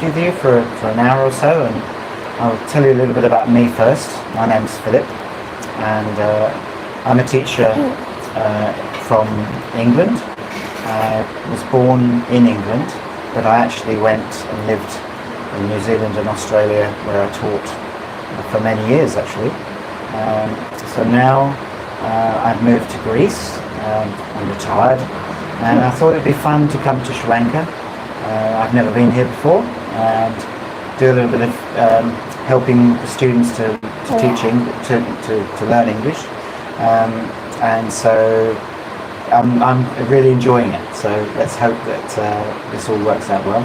with you for an hour or so, and I'll tell you a little bit about me first. My name's Philip, and I'm a teacher from England. I was born in England, but I actually went and lived in New Zealand and Australia, where I taught for many years actually. So now I've moved to Greece. I'm retired, and I thought it'd be fun to come to Sri Lanka. I've never been here before, and do a little bit of helping the students to learn English, and so I'm really enjoying it. So let's hope that this all works out well.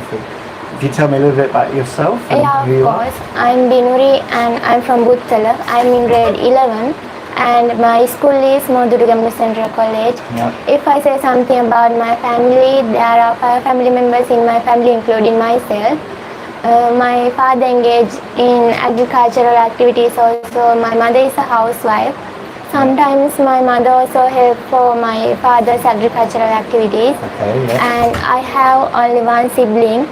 If you tell me a little bit about yourself and who you are. Of course. I'm Binuri and I'm from Buttala. I'm in grade 11 and my school is Modurugamma Central College. Yeah. If I say something about my family, there are 5 family members in my family including myself. My father engaged in agricultural activities also. My mother is a housewife. Sometimes my mother also helps for my father's agricultural activities. Okay, yeah. And I have only one sibling.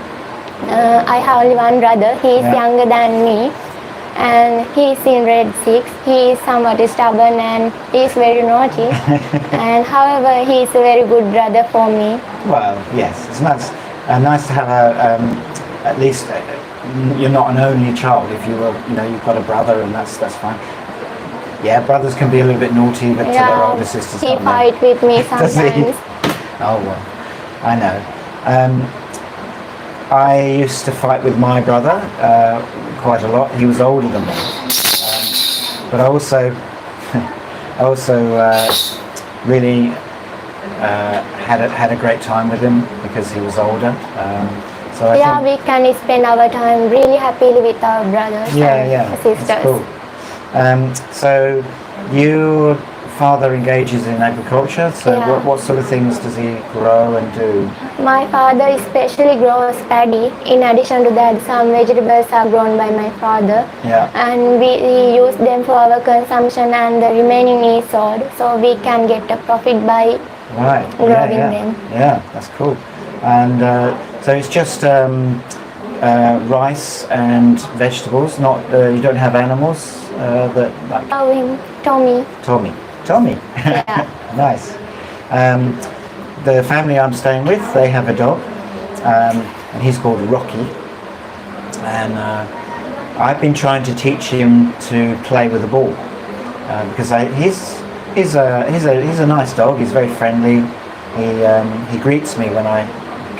I have only one brother. He is younger than me, and he is in grade 6. He is somewhat stubborn and he is very naughty. And however, he is a very good brother for me. Well, yes, it's nice. Nice to have at least you're not an only child. If you were, you've got a brother, and that's fine. Yeah, brothers can be a little bit naughty, but to their older sisters. He fight with me sometimes. Does he? Oh well, I know. I used to fight with my brother quite a lot. He was older than me, but I also really had a great time with him because he was older. So I think, we can spend our time really happily with our brothers and sisters. That's cool. So your father engages in agriculture, so what sort of things does he grow and do? My father especially grows paddy. In addition to that, some vegetables are grown by my father. Yeah. And we use them for our consumption, and the remaining is sold, so we can get a profit by growing them. Yeah, that's cool. And so it's just rice and vegetables, not you don't have animals that like... Oh, him, Tommy. Tommy. Yeah. Nice. The family I'm staying with, they have a dog, and he's called Rocky. And I've been trying to teach him to play with the ball because he's a nice dog. He's very friendly. He greets me when I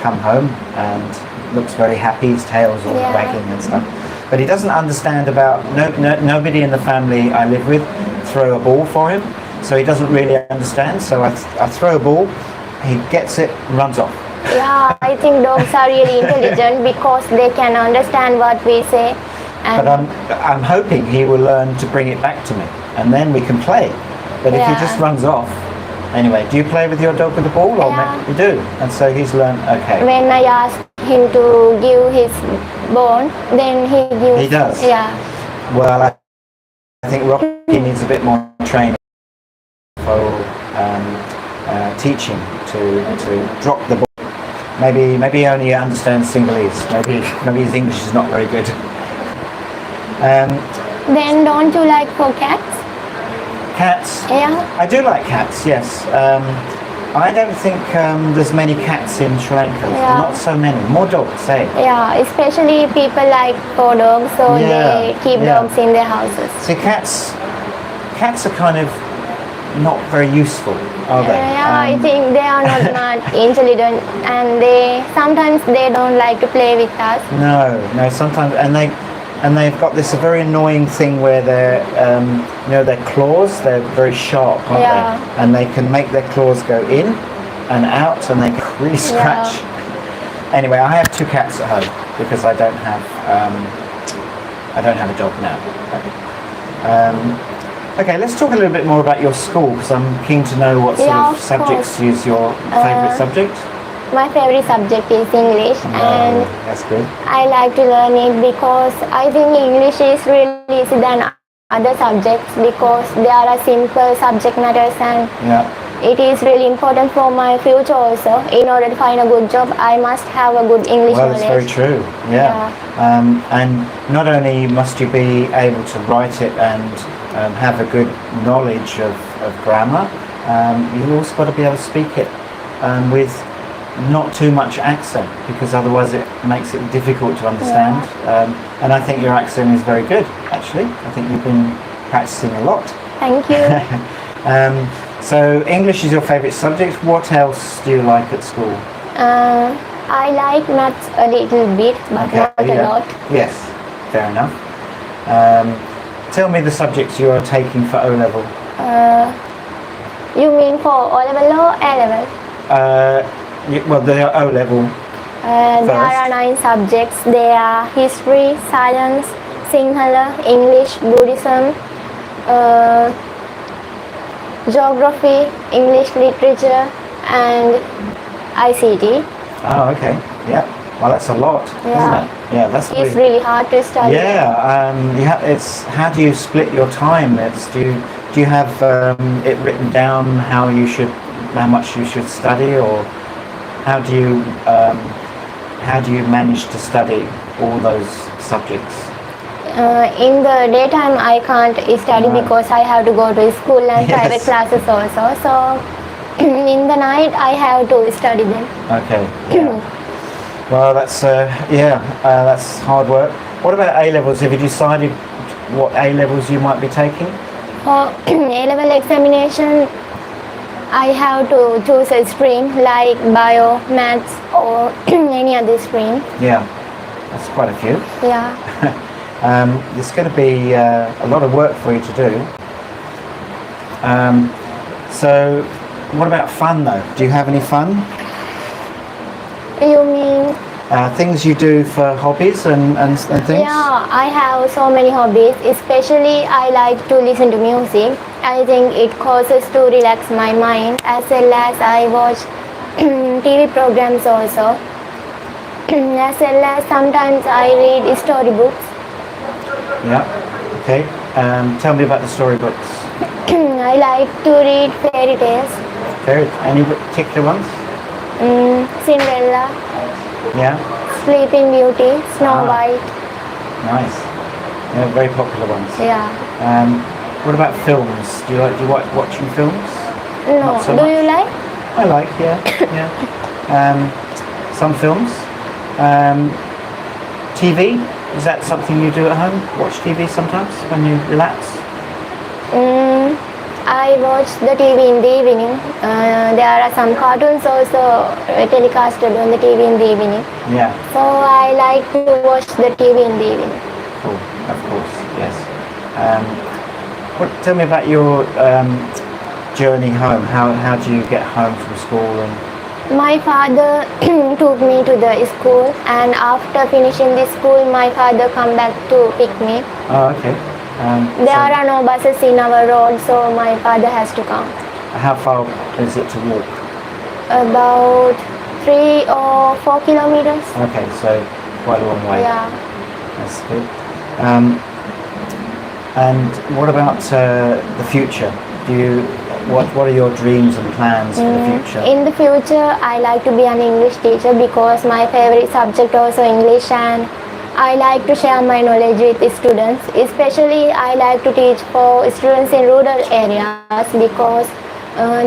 come home and looks very happy. His tail's all wagging and stuff. But he doesn't understand about nobody in the family I live with throw a ball for him. So he doesn't really understand. So I throw a ball, he gets it, and runs off. Yeah, I think dogs are really intelligent because they can understand what we say. And but I'm hoping he will learn to bring it back to me, and then we can play. But if he just runs off, anyway, do you play with your dog with the ball, or you do? And so he's learned. Okay. When I ask him to give his bone, then he gives. He does. Yeah. Well, I think Rocky needs a bit more training for teaching to drop the ball. Maybe he only understands Sinhalese. Maybe his English is not very good. Then don't you like for cats? Cats? Yeah. I do like cats, yes. I don't think there's many cats in Sri Lanka. Yeah. Not so many. More dogs, eh? Yeah, especially people like for dogs, so they keep dogs in their houses. See, cats are kind of not very useful, are they? Yeah, I think they are not intelligent, and sometimes they don't like to play with us. No, sometimes, and they've got this very annoying thing where their claws, they're very sharp, aren't they? And they can make their claws go in and out, and they can really scratch. Anyway, I have 2 cats at home because I don't have a dog now. Okay, let's talk a little bit more about your school, because I'm keen to know what sort of subjects is your favourite subject. My favorite subject is English, and that's good. I like to learn it because I think English is really easy than other subjects because there are simple subject matters, and it is really important for my future also. In order to find a good job, I must have a good English Well, it's knowledge. very true. Yeah. And not only must you be able to write it and have a good knowledge of grammar, you've also got to be able to speak it with not too much accent, because otherwise it makes it difficult to understand. And I think your accent is very good, actually. I think you've been practicing a lot. Thank you. So English is your favourite subject. What else do you like at school? I like maths a little bit, but not a lot. Yes, fair enough. Tell me the subjects you are taking for O-level. You mean for O-level or A-level? Well, they are O-level. There are 9 subjects. They are history, science, Sinhala, English, Buddhism, geography, English literature, and ICT. Oh, okay. Yeah. Well, that's a lot, isn't it? Yeah, that's It's really hard to study. Yeah. It's how do you split your time? Do you have it written down how much you should study, or how do you manage to study all those subjects? In the daytime I can't study because I have to go to school and private classes also. So in the night I have to study them. Okay. Yeah. Well, that's that's hard work. What about A-levels? Have you decided what A-levels you might be taking? For A-level examination, I have to choose a stream like bio, maths, or any other stream. Yeah, that's quite a few. Yeah. There's going to be a lot of work for you to do. So, what about fun though? Do you have any fun? You mean? Things you do for hobbies and things? Yeah, I have so many hobbies. Especially I like to listen to music. I think it causes to relax my mind, as well as I watch TV programs also. As well as sometimes I read storybooks. Yeah. Okay. Tell me about the storybooks. I like to read fairy tales. Any particular ones? Cinderella, Yeah. Sleeping Beauty, Snow White. Nice. Yeah, very popular ones. Yeah. What about films? Do you like watching films? No. Not so Do much. you like? I like, yeah. Some films. TV, is that something you do at home? Watch TV sometimes when you relax? I watch the TV in the evening. There are some cartoons also telecasted on the TV in the evening. Yeah. So I like to watch the TV in the evening. Cool, of course, yes. Tell me about your journey home. How do you get home from school? And My father took me to the school, and after finishing the school, my father come back to pick me. Oh, okay. There are no buses in our road, so my father has to come. How far is it to walk? About 3 or 4 kilometers. Okay, so quite a long way. Yeah. That's good. And what about the future? What are your dreams and plans for the future? In the future, I like to be an English teacher because my favorite subject also English, and I like to share my knowledge with the students. Especially, I like to teach for students in rural areas because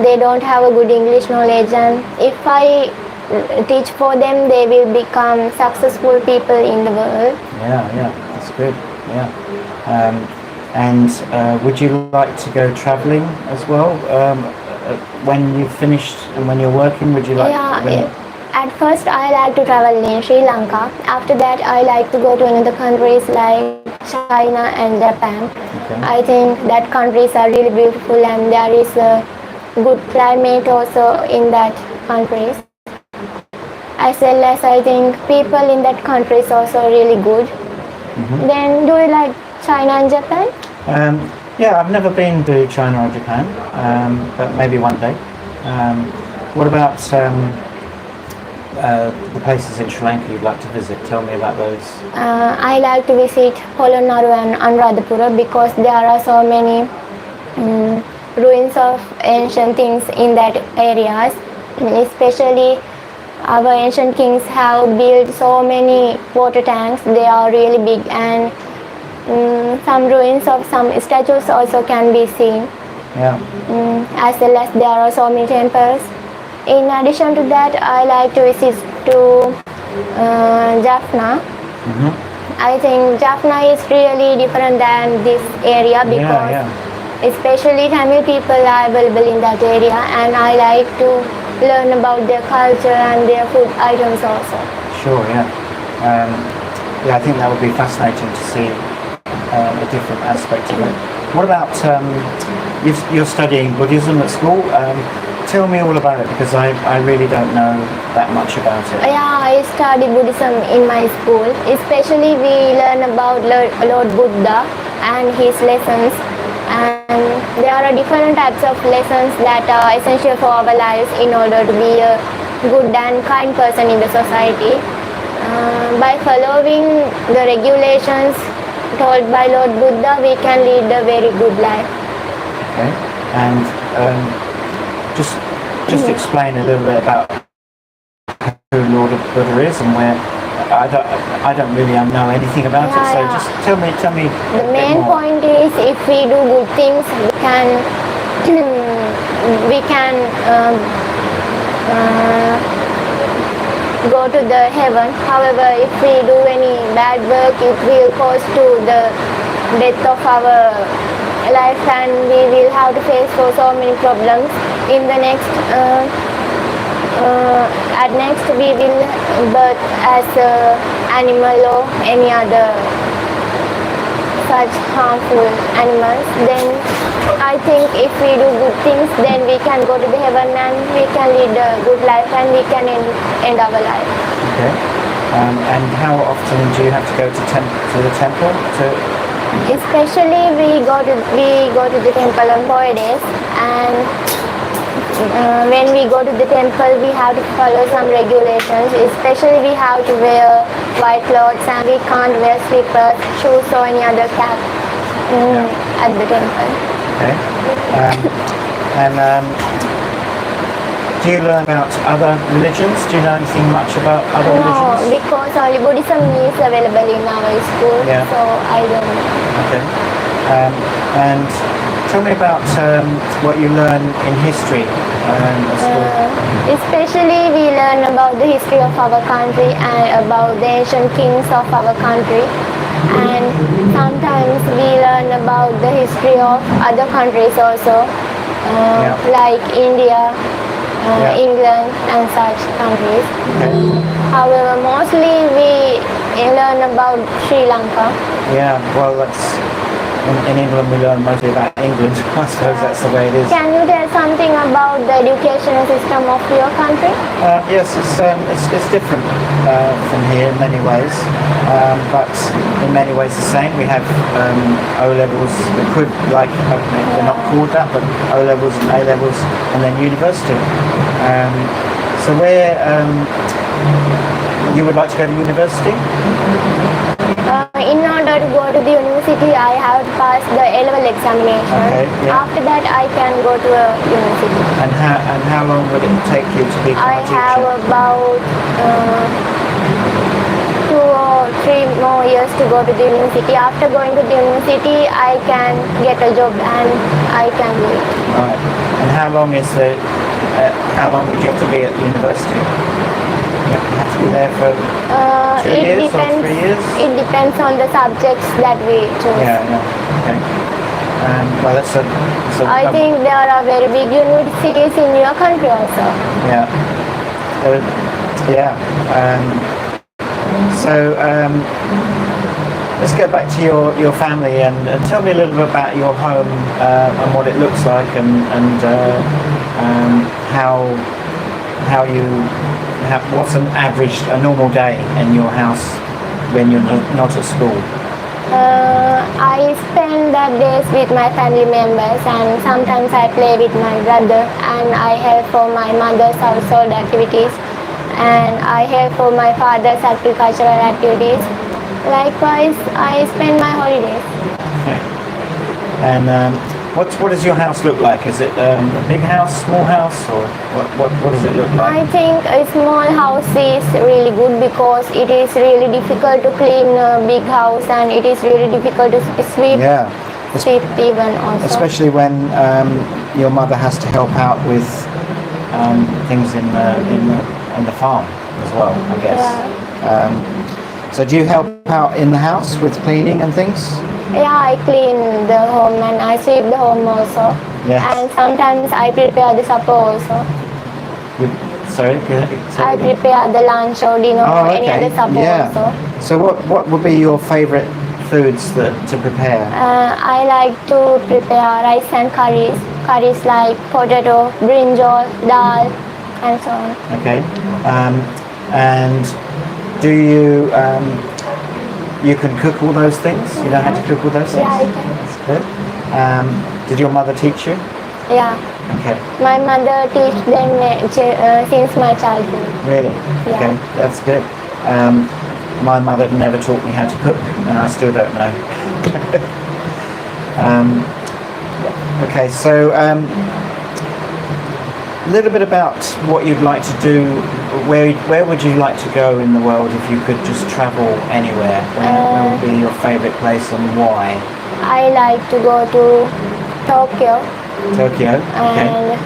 they don't have a good English knowledge, and if I teach for them, they will become successful people in the world. Yeah, that's good. Yeah. And would you like to go travelling as well when you've finished and when you're working? Would you like? At first, I like to travel in Sri Lanka. After that, I like to go to another countries like China and Japan. Okay. I think that countries are really beautiful, and there is a good climate also in that countries. As well as I think people in that country is also really good. Mm-hmm. Then, do you like China and Japan? Yeah, I've never been to China or Japan, but maybe one day. What about the places in Sri Lanka you'd like to visit? Tell me about those. I like to visit Polonnaru and Anuradhapura because there are so many ruins of ancient things in that areas. Especially our ancient kings have built so many water tanks. They are really big, and some ruins of some statues also can be seen. Yeah. As well as there are so many temples. In addition to that, I like to visit to Jaffna. I think Jaffna is really different than this area because especially Tamil people are available in that area, and I like to learn about their culture and their food items also. Sure, yeah. I think that would be fascinating to see a different aspect of it. What about, you're studying Buddhism at school? Tell me all about it, because I really don't know that much about it. Yeah, I study Buddhism in my school. Especially we learn about Lord Buddha and his lessons. And there are different types of lessons that are essential for our lives in order to be a good and kind person in the society. By following the regulations told by Lord Buddha, we can lead a very good life. Okay, and just explain a little bit about who Lord Buddha is and where. I don't really know anything about it, so just tell me. The main point is, if we do good things, we can go to the heaven. However, if we do any bad work, it will cause to the death of our life, and we will have to face for so many problems in the next. At next, we will birth as an animal or any other such harmful animals. Then I think if we do good things, then we can go to the heaven and we can lead a good life, and we can end our life. Okay. And how often do you have to go to the temple? Especially we go to the temple on holidays, and when we go to the temple, we have to follow some regulations. Especially we have to wear white clothes, and we can't wear slippers, shoes or any other cap at the temple. Okay. Do you learn about other religions? Do you know anything much about other religions? No, because only Buddhism is available in our school, so I don't know. Okay. And tell me about what you learn in history at school. Especially we learn about the history of our country and about the ancient kings of our country. And sometimes we learn about the history of other countries also, like India, England and such countries. However, mostly we learn about Sri Lanka. Yeah, well, in England we learn mostly about England. I suppose that's the way it is. Can you tell something about the educational system of your country? Yes, it's different from here in many ways, but in many ways the same. We have O levels. We could they're not called that, but O levels and A levels, and then university. So where you would like to go to university? In order to go to the university, I have to pass the A-level examination. Okay, After that, I can go to a university. And how long would it take you to become a teacher? I have about 2 or 3 more years to go to the university. After going to the university, I can get a job and I can do it. Right. And how long would you have to be at university? You have to be there for 2 years or 3 years? It depends on the subjects that we choose. Yeah. Okay. Well, I think there are very big universities in your country also. Yeah. So let's go back to your family and tell me a little bit about your home and what it looks like and what's a normal day in your house when you're not at school. I spend the days with my family members, and sometimes I play with my brother, and I help for my mother's household activities, and I help for my father's agricultural activities. Likewise, I spend my holidays. And What does your house look like? Is it a big house, small house, or what does it look like? I think a small house is really good because it is really difficult to clean a big house and it is really difficult to sweep. Yeah. Sweep even also. Especially when your mother has to help out with things in the farm as well, I guess. Yeah. So do you help out in the house with cleaning and things? Yeah, I clean the home and I sweep the home also. Yes. And sometimes I prepare the supper also. Sorry? I prepare the lunch or dinner or any other supper also. So what would be your favourite foods to prepare? I like to prepare rice and curries. Curries like potato, brinjal, dal, and so on. Okay. And do you can cook all those things? You know how to cook all those things? Yeah, I can. That's good. Did your mother teach you? Yeah. Okay. My mother teach them since my childhood. Really? Yeah. Okay, that's good. My mother never taught me how to cook, and I still don't know. Okay, so a little bit about what you'd like to do. Where would you like to go in the world if you could just travel anywhere? Where would be your favourite place and why? I like to go to Tokyo Tokyo. Okay. and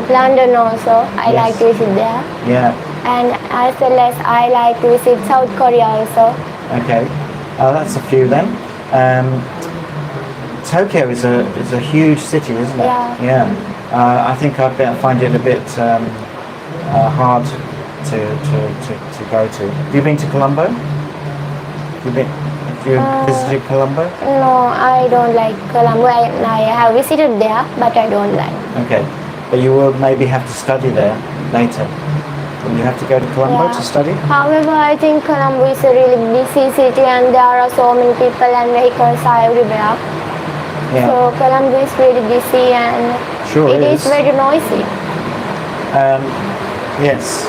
London also. I Yes. like to visit there. Yeah. And as well as I like to visit South Korea also. Okay. That's a few then. Tokyo is a huge city, isn't it? Yeah. Yeah. I think I'd find it a bit hard to go to. Have you been to Colombo? Have you visited Colombo? No, I don't like Colombo. I have visited there, but I don't like. Okay. But you will maybe have to study there later. Will you have to go to Colombo Yeah. to study? However, I think Colombo is a really busy city and there are so many people and vehicles are everywhere. Yeah. So Colombo is really busy and Sure it is very noisy. Yes.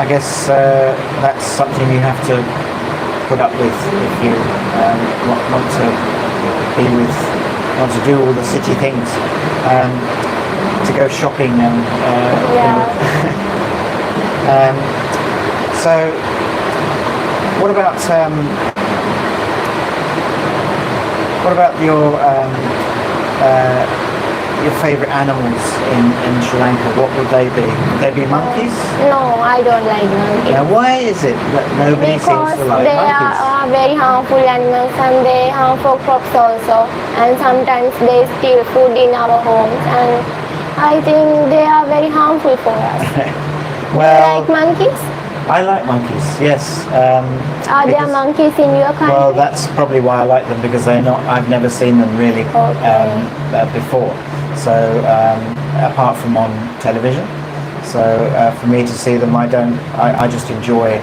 I guess that's something you have to put up with if you want to do all the city things, to go shopping and so what about your favourite animals in Sri Lanka? What would they be? Would they be monkeys? No, I don't like monkeys. Now, why is it that nobody seems Because to like they monkeys? are very harmful animals and they harm for crops also. And sometimes they steal food in our homes and I think they are very harmful for us. Well, Do you like monkeys? I like monkeys. Yes. Are there monkeys in your country? Well, that's probably why I like them, because I've never seen them really before. So apart from on television, so for me to see them, I just enjoy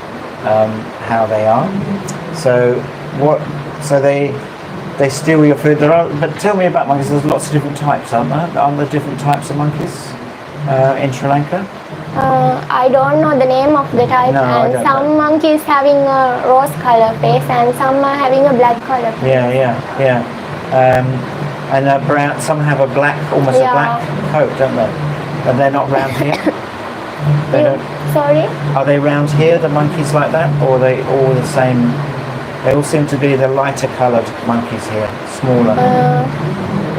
how they are. So they steal your food. But tell me about monkeys. There's lots of different types, aren't there? Aren't there different types of monkeys in Sri Lanka? I don't know the name of the type, No, I and don't some know. monkeys having a rose color face and some are having a black color face. Yeah. And brown. Some have a black, almost a Yeah. black coat, don't they? But they're not round here. They don't. Sorry? Are they round here, the monkeys like that, or are they all the same? They all seem to be the lighter coloured monkeys here, smaller.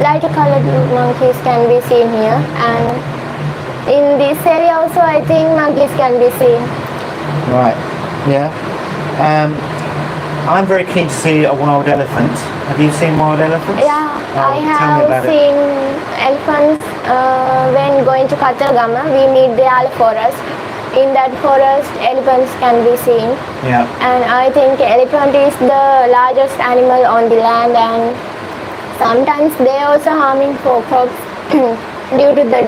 Lighter colored monkeys can be seen here, and in this area also I think monkeys can be seen. Right. Yeah. I'm very keen to see a wild elephant. Have you seen wild elephants? Yeah, I Tell me have about it. seen elephants when going to Katargama. We meet the Al forest. In that forest, elephants can be seen. Yeah. And I think elephant is the largest animal on the land, and sometimes they also harming for crops due to the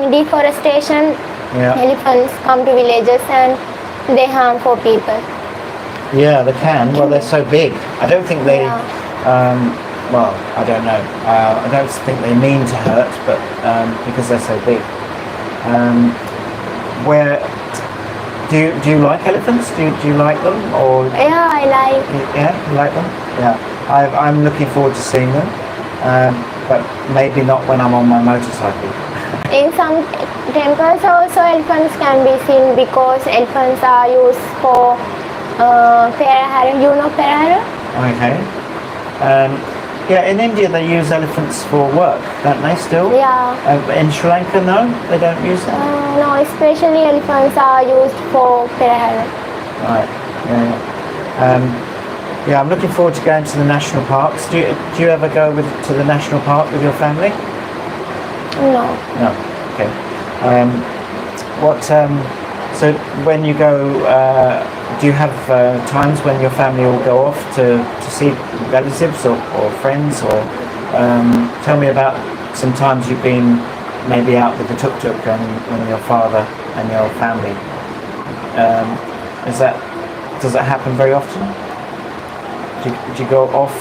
deforestation. Yeah. Elephants come to villages and they harm for people. Yeah, they can. Well, they're so big. I don't think they. Yeah. Well, I don't know. I don't think they mean to hurt, but because they're so big. Where do you like elephants? Do you like them, or Yeah, I like. yeah, you like them? Yeah, I'm looking forward to seeing them. but maybe not when I'm on my motorcycle. In some temples also elephants can be seen because elephants are used for Perahara. You know Perahara? Okay. Yeah, in India they use elephants for work, don't they still? Yeah. In Sri Lanka, no? They don't use them? No, especially elephants are used for Perahara. Right, yeah. I'm looking forward to going to the national parks. Do you ever go to the national park with your family? No. No. Okay. So when you go, do you have times when your family will go off to see relatives or friends? Or tell me about some times you've been maybe out with the tuk-tuk and your father and your family. Does that happen very often? Do you go off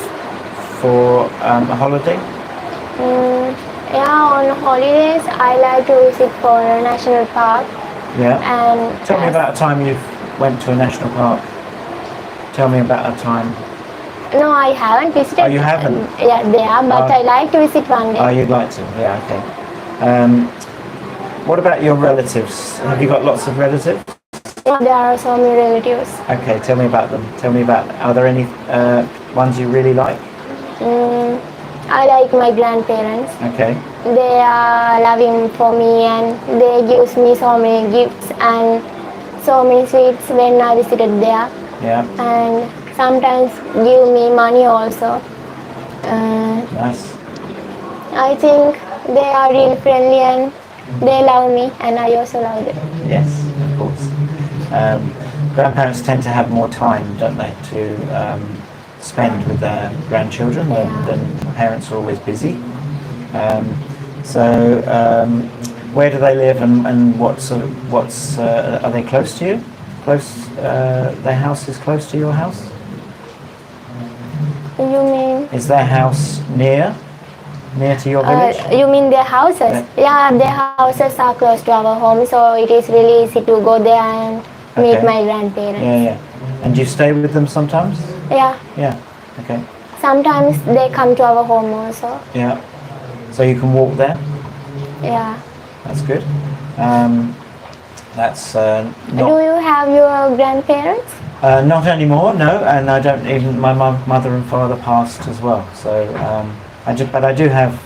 for a holiday? Yeah, on holidays I like to visit for a national park. Yeah. And tell me about a time you went to a national park. Tell me about a time. No, I haven't visited. Oh, you haven't? Yeah, there, but I like to visit one day. Oh, you'd like to? Yeah, okay. What about your relatives? Have you got lots of relatives? Yeah, there are so many relatives. Okay, tell me about them. Are there any ones you really like? I like my grandparents. Okay. They are loving for me and they give me so many gifts and so many sweets when I visited there. Yeah. And sometimes give me money also. Nice. I think they are really friendly and they love me and I also love them. Yes, of course. Grandparents tend to have more time, don't they, to spend with their grandchildren than parents are always busy. Where do they live and are they close to you? Their house is close to your house? You mean? Is their house near to your village? You mean their houses? Yeah, their houses are close to our home, so it is really easy to go there and meet my grandparents. Yeah. And do you stay with them sometimes? Yeah. Yeah. Okay. Sometimes they come to our home also. Yeah. So you can walk there? Yeah. That's good. Do you have your grandparents? Not anymore, no. And I don't even. My mother and father passed as well. So, but I do have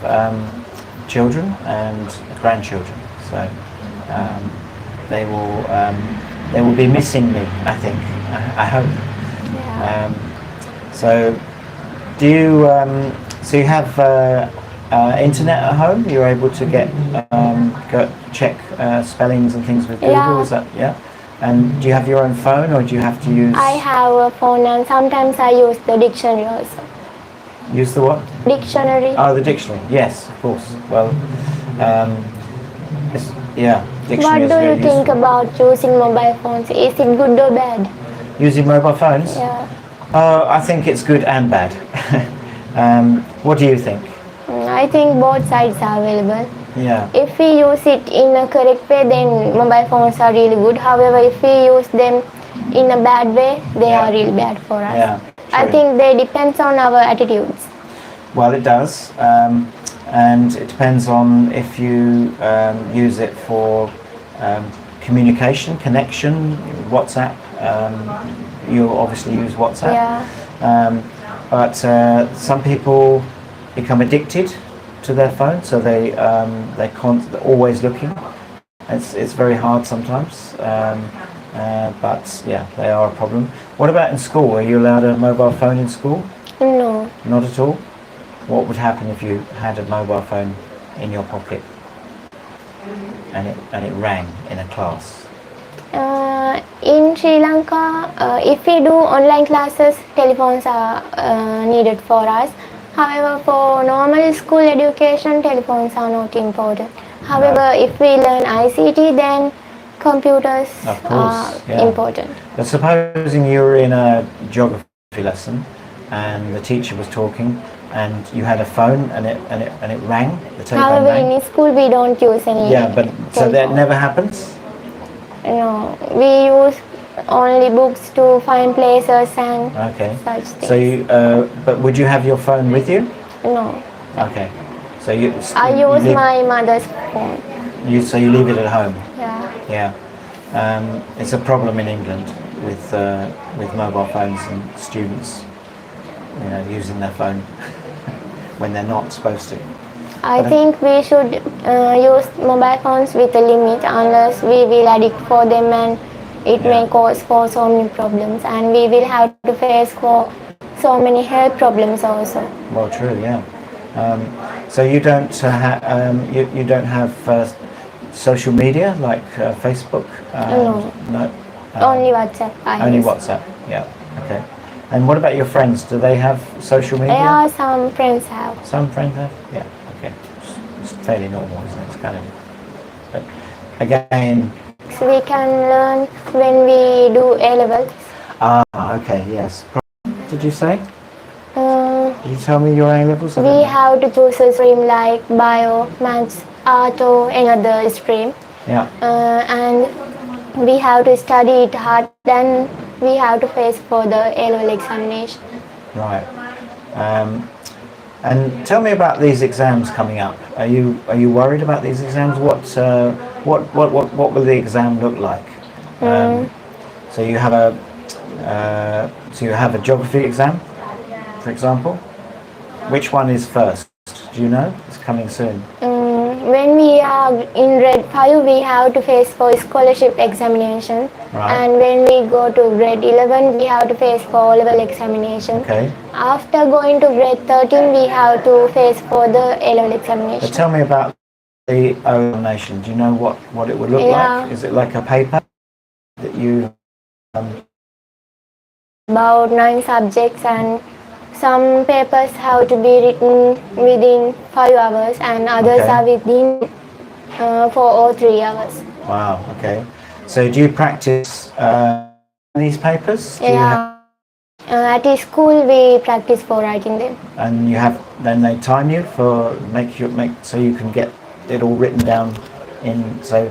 children and grandchildren. So they will be missing me, I think. I hope. Yeah. So you have internet at home? You're able to go check spellings and things with Google? Yeah. Is that And do you have your own phone or do you have to use? I have a phone and sometimes I use the dictionary also. Use the what? Dictionary. Oh, the dictionary. Yes, of course. Well, dictionary. What do you think about using mobile phones? Is it good or bad? Using mobile phones? Yeah. I think it's good and bad. What do you think? I think both sides are available. Yeah. If we use it in a correct way, then mobile phones are really good. However, if we use them in a bad way, they are really bad for us. Yeah, I true. think they depends on our attitudes. Well, it does, and it depends on if you use it for communication, connection, WhatsApp. You obviously use WhatsApp. Yeah. But some people become addicted to their phone, so they're always looking. It's very hard sometimes, but yeah, they are a problem. What about in school? Are you allowed a mobile phone in school? No. Not at all? What would happen if you had a mobile phone in your pocket and it rang in a class? In Sri Lanka, if we do online classes, telephones are needed for us. However, for normal school education, telephones are not important. However, if we learn ICT, then computers are important. But supposing you were in a geography lesson and the teacher was talking and you had a phone and it rang, the telephone However, rang. in school we don't use any. Yeah, but so that never happens? No, we use only books to find places and such things. So but would you have your phone with you? No. Okay. So you I you use leave, my mother's phone. you leave it at home. Yeah. Yeah. It's a problem in England with mobile phones and students, using their phone when they're not supposed to. I But, think we should use mobile phones with a limit, unless we will addict for them, and it Yeah. may cause for so many problems, and we will have to face for so many health problems also. Well, true, yeah. So you don't you don't have social media like Facebook? No. No. Only WhatsApp. I Only use. WhatsApp. Yeah. Okay. And what about your friends? Do they have social media? Yeah, some friends have. Some friends have. Yeah. Okay. It's fairly normal, isn't it? It's kind of. But again. So we can learn when we do A levels. Okay. Yes. Did you say? Uh, Did you tell me your A levels? I don't we know. have to choose a stream like bio, maths, art, or another stream. Yeah. And we have to study it hard, then we have to face for the A-level examination. Right. And tell me about these exams coming up. Are you worried about these exams? What will the exam look like? So you have a geography exam, for example. Which one is first? Do you know? It's coming soon. When we are in grade 5, we have to face for scholarship examination. Right. And when we go to grade 11, we have to face for O-level examination. Okay. After going to grade 13, we have to face for the A-level But examination. tell me about the examination. Do you know what it would look Yeah. like? Is it like a paper that you? About 9 subjects, and some papers have to be written within 5 hours, and others Okay. are within 4 or 3 hours. Wow. Okay. So do you practice these papers? Do you have, Yeah. At school, we practice for writing them. and then they time you for make so you can get it all written down in. So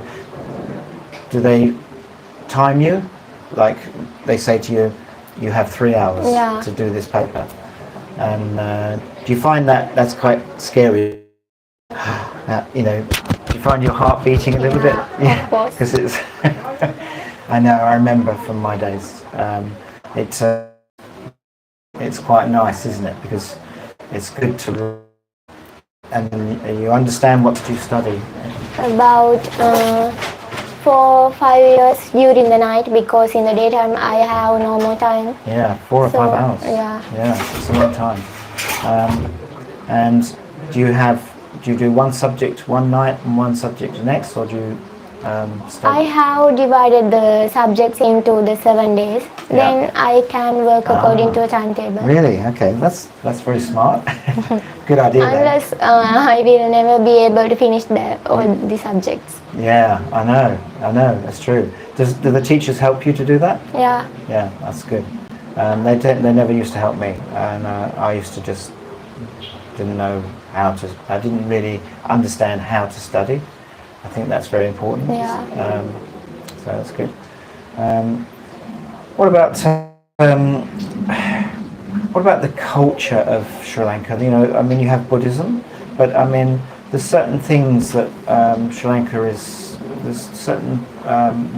do they time you? Like they say to you, you have 3 hours Yeah. to do this paper. And do you find that's quite scary? Do you find your heart beating a little bit? Yeah, of course. Because it's. I know. I remember from my days. It's quite nice, isn't it? Because it's good to, and you understand what you study. About 4-5 years during the night, because in the daytime I have no more time. Yeah, 4 or 5 hours. Yeah. Yeah, it's a long time. And do you do one subject one night and one subject the next, or do you I study? have divided the subjects into the 7 days. Yeah. Then I can work according to a timetable. Really? Okay, that's very smart. Good idea there. Unless I will never be able to finish all the subjects. Yeah, I know, that's true. Do the teachers help you to do that? Yeah. Yeah, that's good. They never used to help me, and I used to just didn't know how to. I didn't really understand how to study. I think that's very important. Yeah. So that's good. What about the culture of Sri Lanka? I mean, you have Buddhism, but I mean, there's certain things that Sri Lanka is. There's certain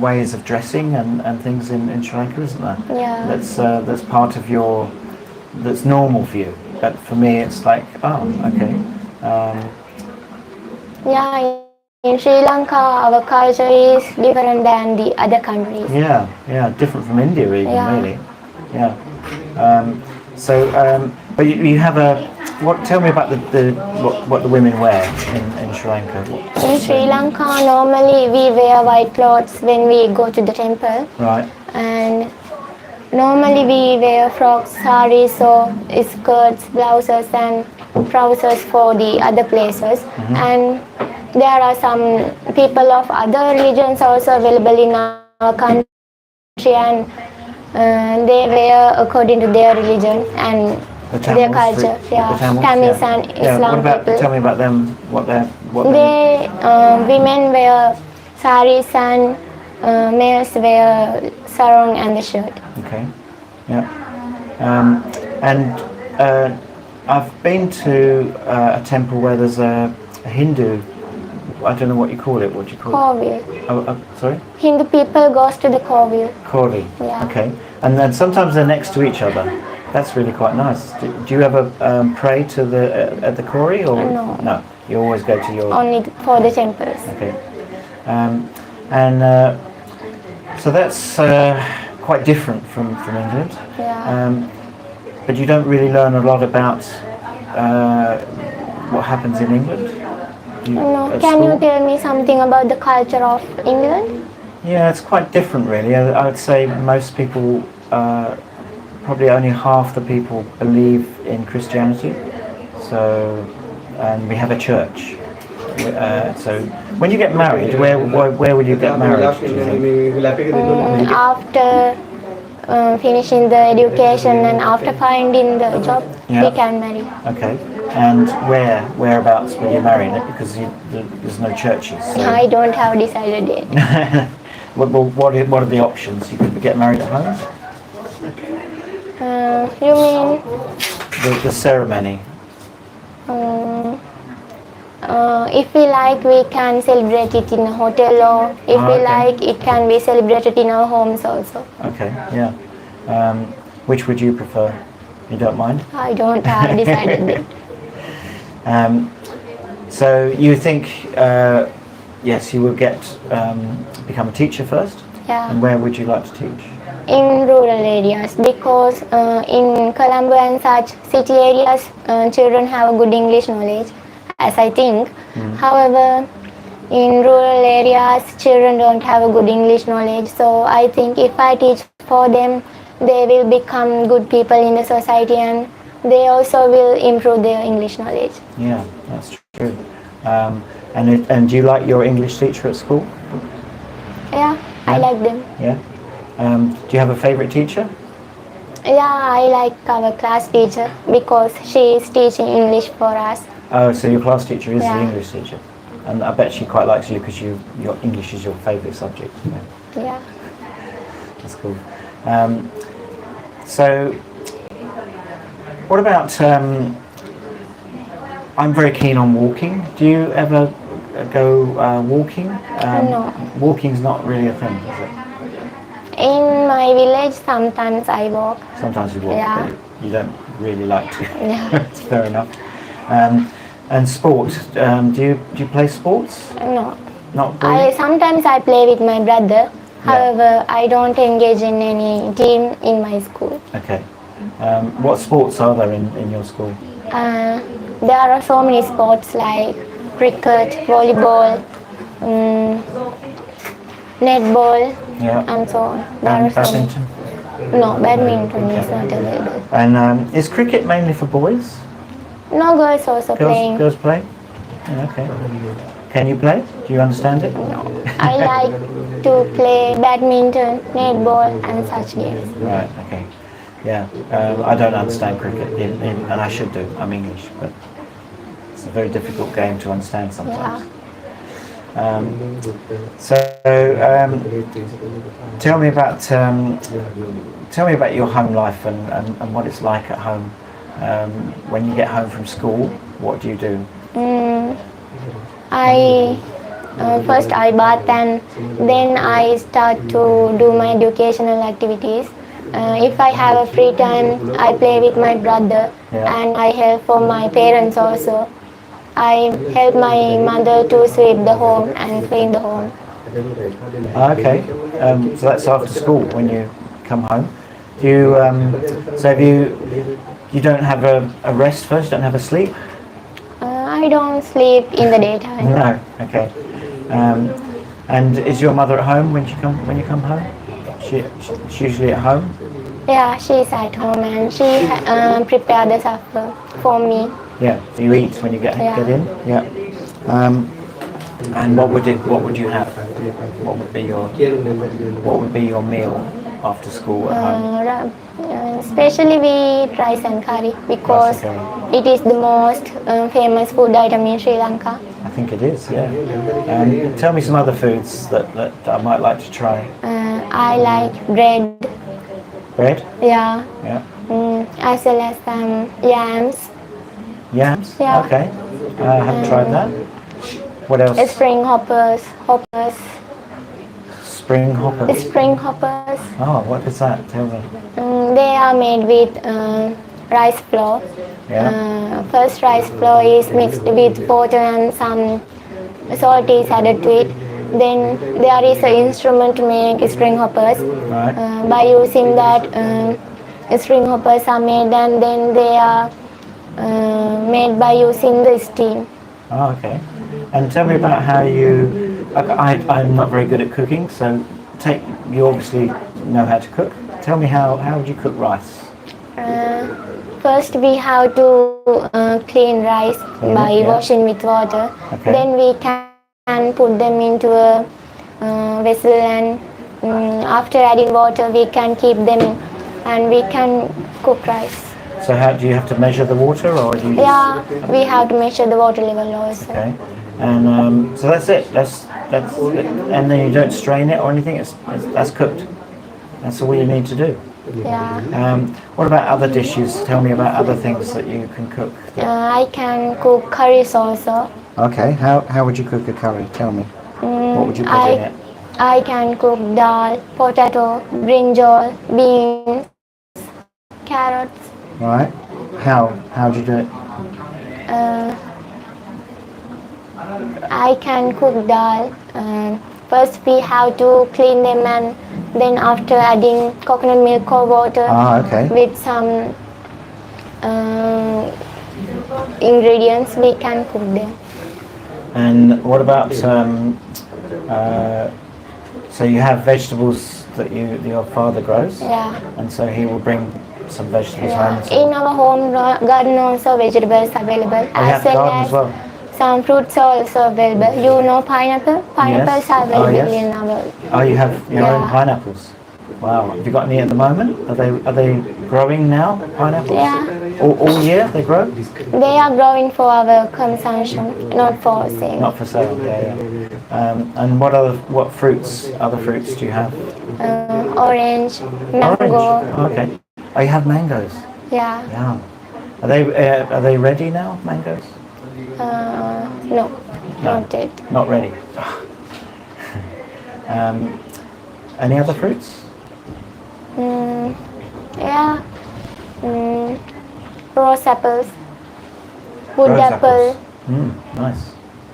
ways of dressing and things in Sri Lanka, isn't there? Yeah. That's part of that's normal for you. But for me, it's like, oh, okay. Yeah. In Sri Lanka, our culture is different than the other countries. Yeah, different from India even, Yeah. really. Yeah. But you have tell me about what the women wear in Sri Lanka. In Sri Lanka, normally we wear white clothes when we go to the temple. Right. And normally we wear frocks, saris, or skirts, blouses, and trousers for the other places. Mm-hmm. And there are some people of other religions also available in our country, and they wear according to their religion and their culture. The Tamils, Tamils yeah. and Yeah, Islam people. Tell me about them. What they. Women wear saris, and males wear sarong and the shirt. Okay. Yeah. And I've been to a temple where there's a Hindu. I don't know what you call it. What do you call it? Kovil. Sorry? Hindu people goes to the Kovil. Kori. Yeah. Okay. And then sometimes they're next to each other. That's really quite nice. Do you ever pray to at the Kori or No. No? You always go to your. Only for the temples. Okay. So that's quite different from England. Yeah. But you don't really learn a lot about what happens in England. No. At Can you school? tell me something about the culture of England? Yeah, it's quite different, really. I would say most people, probably only half the people believe in Christianity. So, and we have a church. So, when you get married, where will you get married? Do you think? After finishing the education and after finding the job, Yeah. we can marry. Okay. And whereabouts will you marry? Because there's no churches. So. I don't have decided yet. What are the options? You could get married at home. You mean The ceremony. if we like, we can celebrate it in a hotel, or if we okay. like, it can be celebrated in our homes also. Okay. Yeah. Which would you prefer? You don't mind? I don't have decided yet. So you think, yes, you will become a teacher first? Yeah. And where would you like to teach? In rural areas, because in Colombo and such city areas, children have a good English knowledge, as I think. However, in rural areas, children don't have a good English knowledge. So I think if I teach for them, they will become good people in the society, and they also will improve their English knowledge. Yeah, that's true. And do you like your English teacher at school? Yeah, I like them. Yeah. Do you have a favorite teacher? Yeah, I like our class teacher because she is teaching English for us. Oh, so your class teacher is Yeah. the English teacher, and I bet she quite likes you because your English is your favourite subject. Yeah, Yeah. that's cool. So, what about? I'm very keen on walking. Do you ever go walking? No. Walking's not really a thing, is it? In my village, sometimes I walk. Sometimes you walk, Yeah. but you don't really like to. Yeah. It's fair enough. And sport. Do you play sports? No. Not really. Sometimes I play with my brother. However, I don't engage in any team in my school. Okay. What sports are there in your school? There are so many sports like cricket, volleyball, netball, Yeah. and so on. There are And so many. badminton. No, badminton is not available. And is cricket mainly for boys? No, girls also playing. Girls play? Yeah, okay. Can you play? Do you understand it? No. I like to play badminton, netball, and such games. Right. Okay. Yeah. I don't understand cricket, and I should do. I'm English, but it's a very difficult game to understand sometimes. So tell me about your home life and what it's like at home. When you get home from school, what do you do? First I bath, and then I start to do my educational activities. If I have a free time, I play with my brother, and I help for my parents also. I help my mother to sweep the home and clean the home. Okay, so that's after school when you come home. Do you, so have you don't have a rest first, don't have a sleep? I don't sleep in the daytime. No, okay. And is your mother at home when you come home? She's usually at home? Yeah, she's at home, and she prepare the supper for me. Yeah, so you eat when you get in? Yeah. And what would you have? What would be your meal after school at home? Especially we eat rice and curry because Rice and it is the most famous food item in Sri Lanka. I think it is, yeah. Tell me some other foods that I might like to try. I like bread. Bread? Yeah. Yeah. As well as some yams, Yams? Yeah. Okay. I haven't tried that. What else? Spring hoppers. Spring hoppers. Spring hoppers. Oh, what is that? Tell me. They are made with rice flour. Yeah. First, rice flour is mixed with water and some salt is added to it. Then there is an instrument to make spring hoppers. Right. By using that, string hoppers are made, and then they are made by using the steam. Oh, okay. And tell me about how you. I'm not very good at cooking, so you obviously know how to cook. Tell me how would you cook rice? First, we have to clean rice by yeah. washing with water. Okay. Then we can put them into a vessel, and after adding water, we can keep them and we can cook rice. So how do you have to measure the water, or do you? Yeah, we have to measure the water level also. Okay. And so that's it. That's and then you don't strain it or anything. That's cooked. That's all you need to do. Yeah. What about other dishes? Tell me about other things that you can cook. I can cook curries also. Okay. How would you cook a curry? Tell me. What would you put in it? I can cook dal, potato, brinjal, beans, carrots. Right. How do you do it? I can cook dal. First we have to clean them, and then after adding coconut milk or water Okay. with some ingredients, we can cook them. And what about so you have vegetables that your father grows? Yeah. And so he will bring some vegetables Yeah. home. So In our home garden also vegetables available, you have garden as well. some fruits are also available. You know pineapple? Pineapples are available yes. in our. Oh, you have your own Yeah. pineapples. Wow. Have you got any at the moment? Are they growing now? Pineapples? Yeah. All year they grow? They are growing for our consumption, not for sale. Not for sale. Yeah. And what other fruits do you have? Orange, mango. Orange. Okay. Oh, you have mangoes. Yeah. Yeah. Are they ready now? Mangoes? No, not yet. Not ready. Any other fruits? Yeah. Rose apples, wood Rose apple. apples. Nice.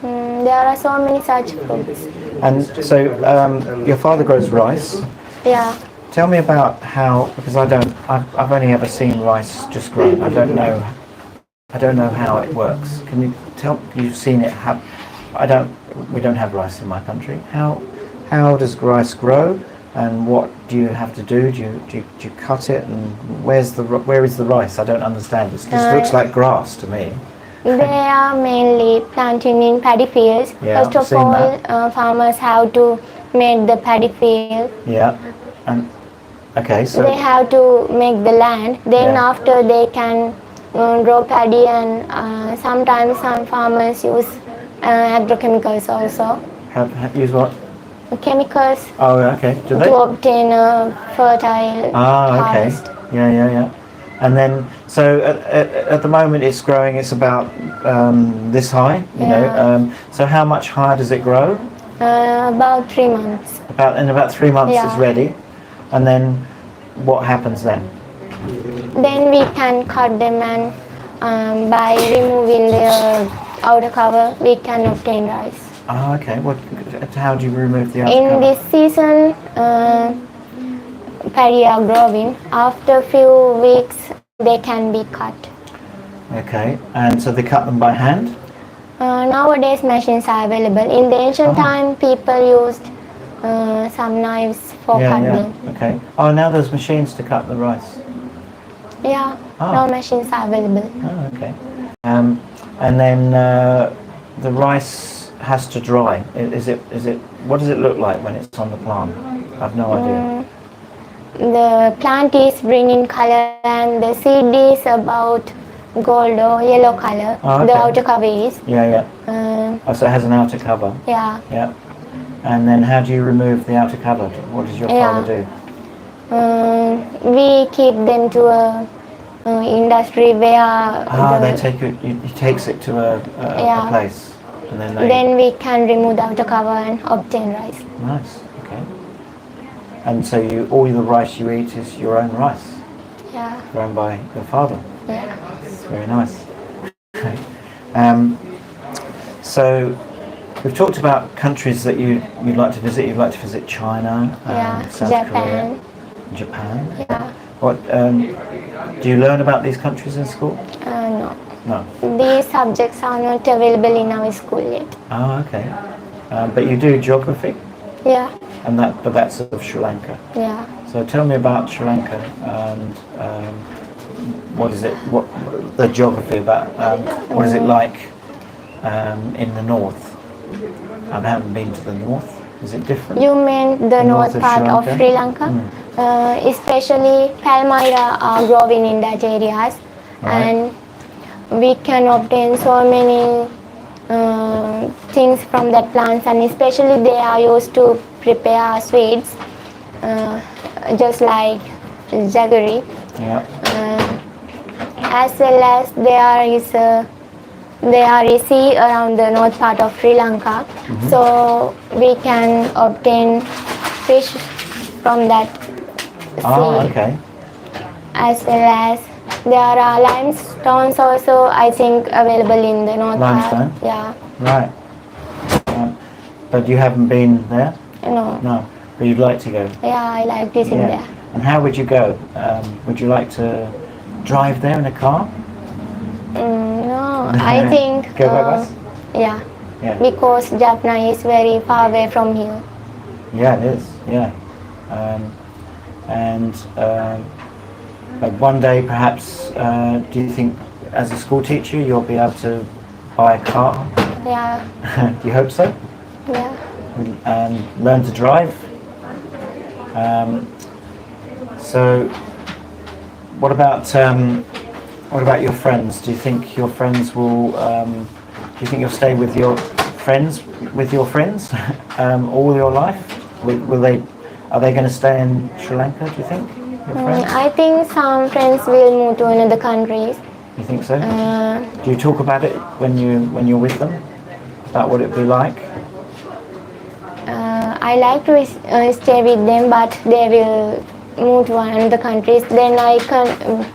There are so many such fruits. And so your father grows rice. Yeah. Tell me about how, because I've only ever seen rice just grow. I don't know how it works. Can you you've seen it we don't have rice in my country. How does rice grow, and what do you have to do? Do you cut it, and where is the rice? I don't understand. It just looks like grass to me. They are mainly planted in paddy fields. Yeah, First I've of seen all, that. farmers have to make the paddy field. Yeah. And okay, so They have to make the land. Then Yeah. after they can grow paddy, and sometimes some farmers use agrochemicals also. use what? Chemicals Oh, okay. Do they? to obtain a fertile Okay. harvest. Yeah. And then, so at the moment it's growing. It's about this high. You know. So how much higher does it grow? About 3 months. In about 3 months Yeah. it's ready. And then, what happens then? Then we can cut them, and by removing the outer cover, we can obtain rice. Oh, okay. How do you remove the outer In cover? this season, paddy are growing. After few weeks, they can be cut. Okay. And so they cut them by hand? Nowadays, machines are available. In the ancient time, people used some knives for cutting. Okay. Oh, now there's machines to cut the rice. Yeah, Oh. now machines are available. Oh, okay. And then the rice has to dry. What does it look like when it's on the plant? I've no idea. The plant is green in color, and the seed is about gold or yellow color. Oh, okay. The outer cover is. Yeah. So it has an outer cover. Yeah. Yeah. And then how do you remove the outer cover? What does your father do? We keep them to a industry where They take it. He takes it to a Yeah. place, and then they. then we can remove the outer cover and obtain rice. Nice. Okay. And so all the rice you eat is your own rice, Yeah. grown by your father. Yeah. Very nice. So we've talked about countries that you'd like to visit. You'd like to visit China, South Japan. Korea, Japan. Yeah. What do you learn about these countries in school? No. No. These subjects are not available in our school yet. Oh, okay. But you do geography, Yeah. but that's of Sri Lanka. Yeah. So tell me about Sri Lanka and what is it? What the geography about? What is it like in the north? I haven't been to the north. Is it different? You mean the north part of Sri Lanka? Especially Palmyra are growing in that areas, Right. and we can obtain so many things from that plants, and especially they are used to prepare sweets, just like jaggery. Yeah. As well as there is a sea around the north part of Sri Lanka, so we can obtain fish from that sea. Oh, okay. As well as there are limestones also, I think, available in the north Limestone? part. Yeah. Right. But you haven't been there? No. No. But you'd like to go? Yeah, I like visiting there. And how would you go? Would you like to drive there in a car? No, I think. Go by bus? Yeah. Yeah. Because Jaffna is very far away from here. Yeah, it is. Yeah. But one day, perhaps, do you think, as a school teacher, you'll be able to buy a car? Yeah. Do you hope so? Yeah. And learn to drive? So, what about your friends? Do you think your friends will? Do you think you'll stay with your friends all your life? Will they? Are they going to stay in Sri Lanka? Do you think? Your friends? I think some friends will move to another countries. You think so? Do you talk about it when you're with them? About what it'd be like? I like to stay with them, but they will move to another countries. Then I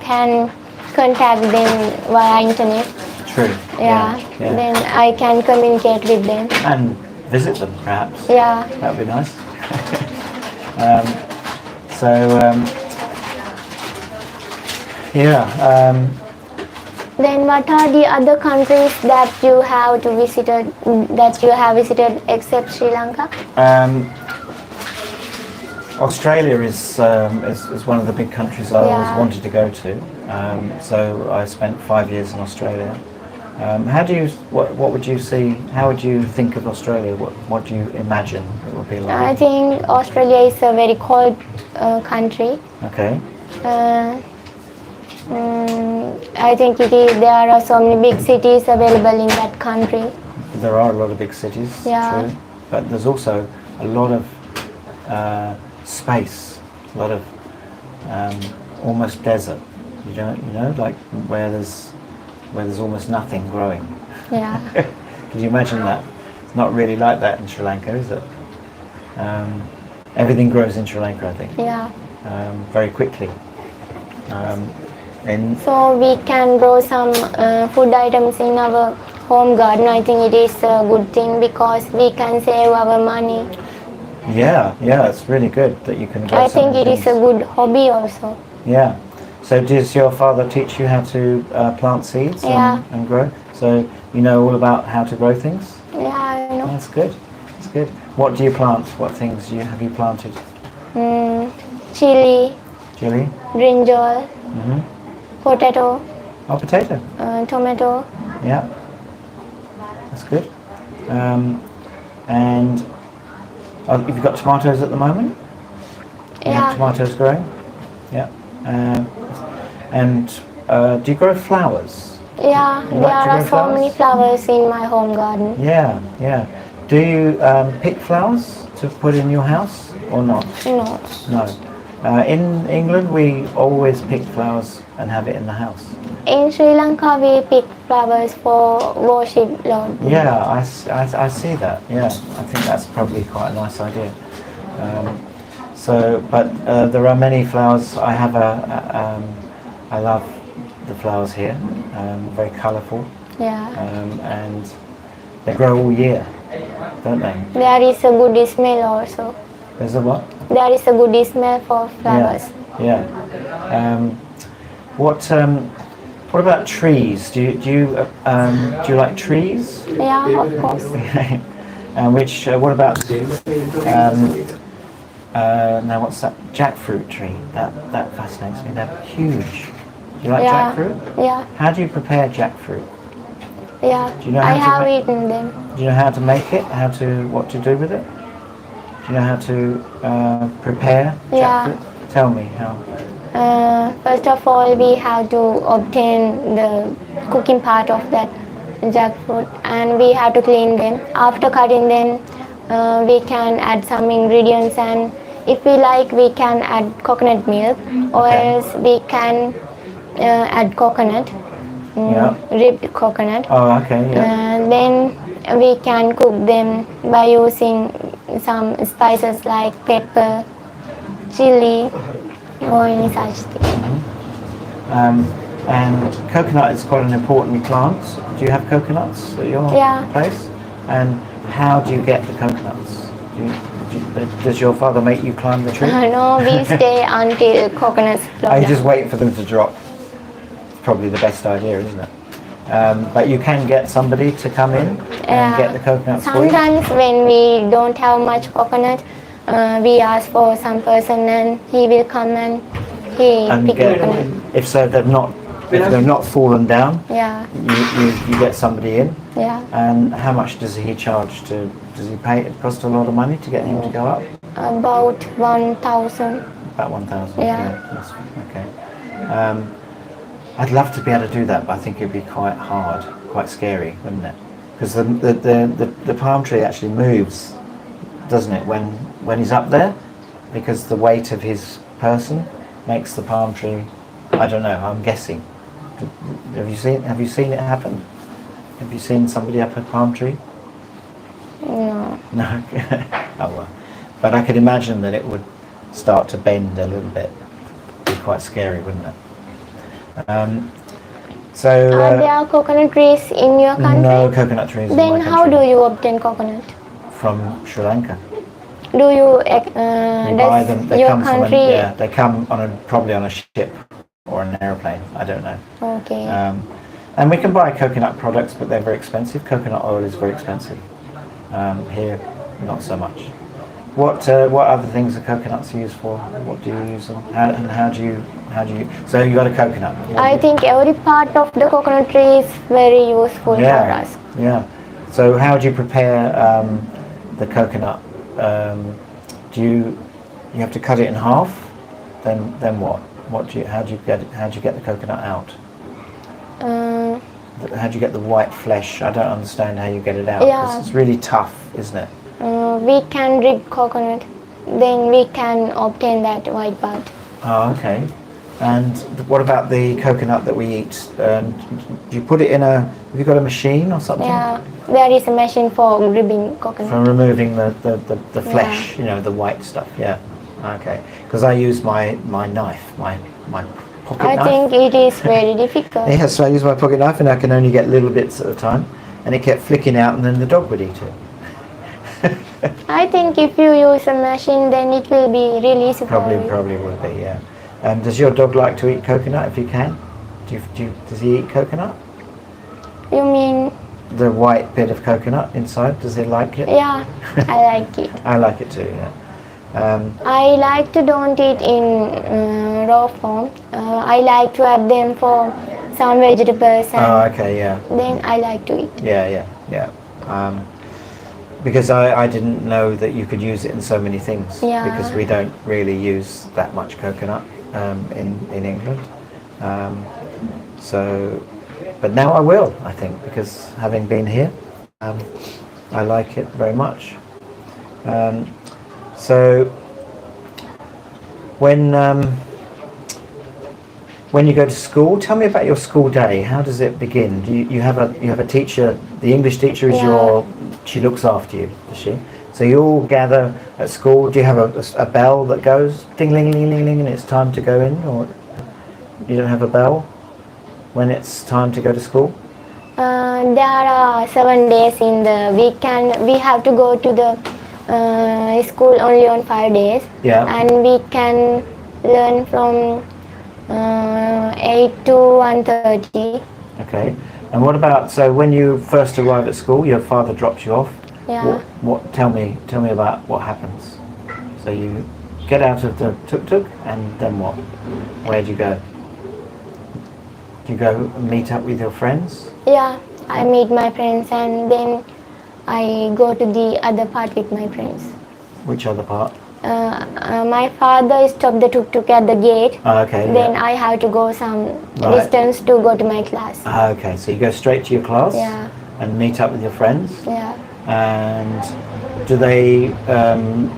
can contact them via internet. True. Yeah. Then I can communicate with them. And visit them, perhaps. Yeah. That would be nice. Then what are the other countries that you have visited except Sri Lanka? Australia is one of the big countries I always wanted to go to. So I spent 5 years in Australia. What would you see? How would you think of Australia? What do you imagine it would be like? I think Australia is a very cold country. Okay. I think there are so many big cities available in that country. There are a lot of big cities, true. But there's also a lot of space, a lot of almost desert. Like where there's almost nothing growing. Yeah. Can you imagine that? It's not really like that in Sri Lanka, is it? Everything grows in Sri Lanka, I think. Yeah. Very quickly. So we can grow some food items in our home garden. I think it is a good thing because we can save our money. Yeah, it's really good that you can grow I think it is a good hobby also. Yeah. So does your father teach you how to plant seeds and grow? So you know all about how to grow things? Yeah, I know. That's good. That's good. What do you plant? What things have you planted? Chili, brinjal, potato, potato. tomato. Yeah. That's good. And have you got tomatoes at the moment? You have tomatoes growing? Yeah. And do you grow flowers? Yeah, there are so many flowers in my home garden. Yeah. Do you pick flowers to put in your house or not? No. No. In England, we always pick flowers and have it in the house. In Sri Lanka, we pick flowers for worship Lord. Yeah, I see that. Yeah, I think that's probably quite a nice idea. But there are many flowers. I have I love the flowers here. Very colourful. Yeah. And they grow all year, don't they? There is a good smell also. There's a what? There is a good smell for flowers. Yeah. What about trees? Do you like trees? Yeah, of course. What about now what's that? Jackfruit tree. That fascinates me. They're huge. Do you like jackfruit? Yeah. How do you prepare jackfruit? Yeah. Do you know I how to have eaten them. Do you know how to make it? What to do with it? Do you know how to prepare jackfruit? Tell me how. First of all, we have to obtain the cooking part of that jackfruit, and we have to clean them. After cutting them, we can add some ingredients, and if we like, we can add coconut milk, or else we can add coconut, ribbed coconut. Oh, okay. Yeah. And then we can cook them by using some spices like pepper, chili, or any such thing. And coconut is quite an important plant. Do you have coconuts at your place? And how do you get the coconuts? Does your father make you climb the tree? No, we stay until coconuts flow. You just wait for them to drop. It's probably the best idea, isn't it? But you can get somebody to come in and get the coconuts for you? Sometimes when we don't have much coconut, we ask for some person and he will come and he pick coconut. If they've not fallen down, you get somebody in. Yeah. And how much does he charge does he pay? It cost a lot of money to get him to go up? About 1,000. About 1,000. Yeah. That's okay. I'd love to be able to do that, but I think it'd be quite hard, quite scary, wouldn't it? Because the palm tree actually moves, doesn't it, when he's up there? Because the weight of his person makes the palm tree. I don't know. I'm guessing. Have you seen it happen? Have you seen somebody up a palm tree? No. No. Oh well. But I could imagine that it would start to bend a little bit. It'd be quite scary, wouldn't it? Are there coconut trees in your country? No coconut trees in my Then country. how do you obtain coconut? From Sri Lanka. Do you buy them? They your come country? they come probably on a ship or an aeroplane. I don't know. Okay. And we can buy coconut products, but they're very expensive. Coconut oil is very expensive. Here, not so much. What other things are coconuts used for? What do you use them? How do you? So you got a coconut. I think every part of the coconut tree is very useful for us. Yeah. So how do you prepare the coconut? Do you have to cut it in half? Then what? How do you get the coconut out? How do you get the white flesh? I don't understand how you get it out. Yeah. It's really tough, isn't it? We can rib coconut, then we can obtain that white part. Oh, okay. And what about the coconut that we eat? Do you put it in have you got a machine or something? Yeah, there is a machine for ribbing coconut. For removing the flesh, the white stuff, yeah. Okay. Because I use my knife, my pocket knife. I think it is very difficult. Yes, so I use my pocket knife and I can only get little bits at a time. And it kept flicking out and then the dog would eat it. I think if you use a machine, then it will be really easy for you. Probably will be, yeah. Does your dog like to eat coconut if he can? Does he eat coconut? You mean? The white bit of coconut inside, does he like it? Yeah, I like it. I like it too, yeah. I like to don't eat in raw form. I like to add them for some vegetables. And okay, yeah. Then I like to eat. Yeah. Because I didn't know that you could use it in so many things. Yeah. Because we don't really use that much coconut in England. But now I will, I think, because having been here, I like it very much. So when you go to school, tell me about your school day. How does it begin? Do you have a teacher? The English teacher is she looks after you, does she? So you all gather at school. Do you have a bell that goes ding, ling, ling, ling, ling, and it's time to go in, or you don't have a bell when it's time to go to school? There are 7 days in the week, and we have to go to the school only on 5 days. Yeah. And we can learn from 8 to 1:30. Okay. And what about, so when you first arrive at school, your father drops you off? Yeah. Tell me about what happens. So you get out of the tuk-tuk, and then what? Where do you go? Do you go meet up with your friends? Yeah, I meet my friends, and then I go to the other part with my friends. Which other part? My father stopped the tuk-tuk at the gate. Okay. Then I have to go some distance to go to my class. Okay, so you go straight to your class. Yeah. And meet up with your friends. Yeah. And do they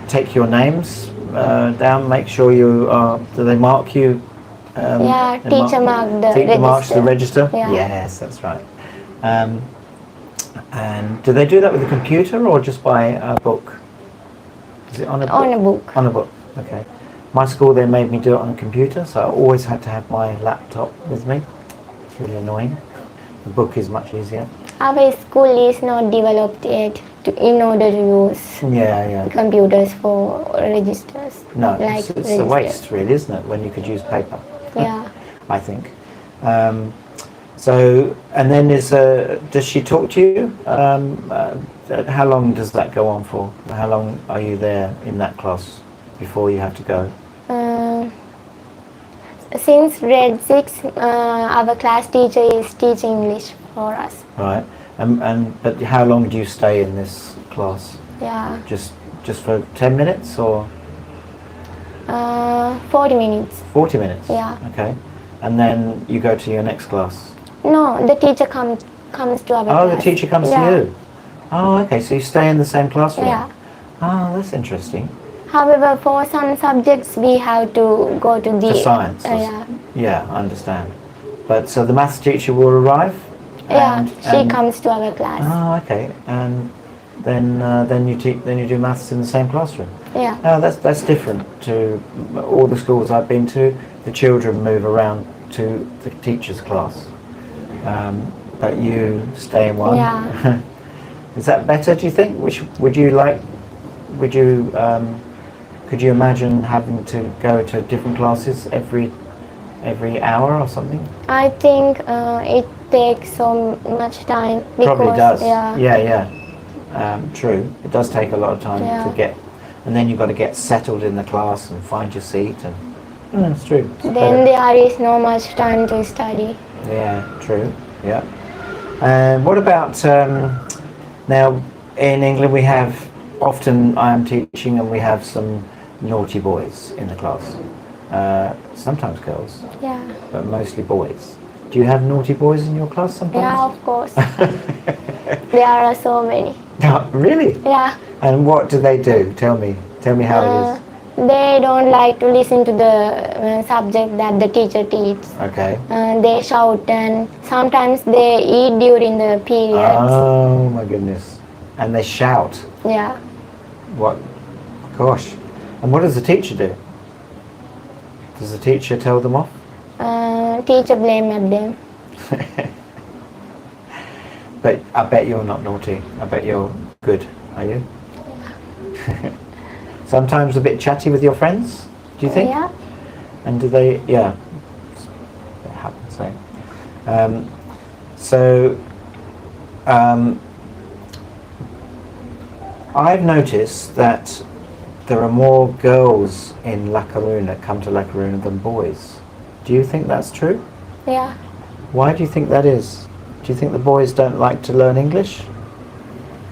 take your names down? Make sure you are. Do they mark you? Yeah, teacher marks the Teacher register. marks the register. Yeah. Yes, that's right. And do they do that with a computer or just by a book? Is it on a book? On a book. On a book. Okay. My school, they made me do it on a computer, so I always had to have my laptop with me. It's really annoying. The book is much easier. Our school is not developed yet in order to use computers for registers. No, like it's a waste, really, isn't it? When you could use paper. Yeah. I think. So, and then does she talk to you? How long does that go on for? How long are you there in that class before you have to go? Since grade 6, our class teacher is teaching English for us. Right. But how long do you stay in this class? Yeah. Just for 10 minutes or? 40 minutes. 40 minutes? Yeah. Okay. And then you go to your next class? No, the teacher comes to our class. Oh, the teacher comes to you? Oh, okay. So you stay in the same classroom? Yeah. Oh, that's interesting. However, for some subjects, we have to go to the... For science? Yeah, I understand. But so the maths teacher will arrive? Yeah, she comes to our class. Oh, okay. And then you do maths in the same classroom? Yeah. Oh, that's different to all the schools I've been to. The children move around to the teacher's class, but you stay in one. Yeah. Is that better? Do you think? Could you imagine having to go to different classes every hour or something? I think it takes so much time. Because, Probably does. Yeah. True. It does take a lot of time to get, and then you've got to get settled in the class and find your seat, and it's true. Then there is no much time to study. Yeah, true. Yeah. What about now in England? We have often I am teaching, and we have some naughty boys in the class. Sometimes girls. Yeah. But mostly boys. Do you have naughty boys in your class sometimes? Yeah, of course. There are so many. Oh, really? Yeah. And what do they do? Tell me how it is. They don't like to listen to the subject that the teacher teaches. Okay. They shout, and sometimes they eat during the periods. Oh my goodness. And they shout. Yeah. What? Gosh. And what does the teacher do? Does the teacher tell them off? Teacher blame at them. But I bet you're not naughty. I bet you're good. Are you? Sometimes a bit chatty with your friends, do you think? Yeah. And do they? Yeah. It happens, eh? I've noticed that there are more girls in Lak Aruna come to Lak Aruna than boys. Do you think that's true? Yeah. Why do you think that is? Do you think the boys don't like to learn English?